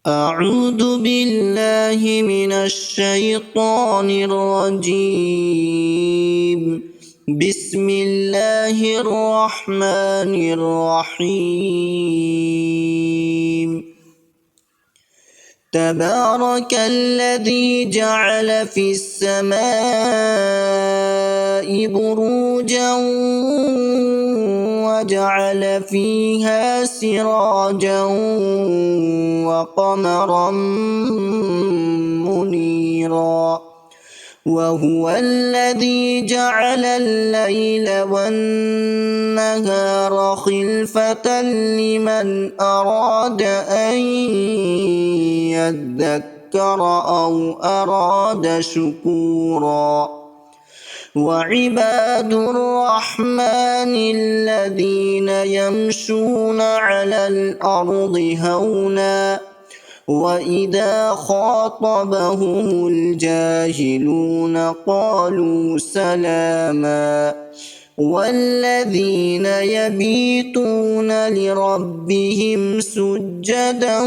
أعوذ بالله من الشيطان الرجيم. بسم الله الرحمن الرحيم. تبارك الذي جعل في السماء بروجا وجعل فيها سراجا وقمرا منيرا وهو الذي جعل الليل والنهار خلفة لمن أراد أن يذكر أو أراد شكورا وعباد الرحمن الذين يمشون على الأرض هونا وإذا خاطبهم الجاهلون قالوا سلاما والذين يبيتون لربهم سجدا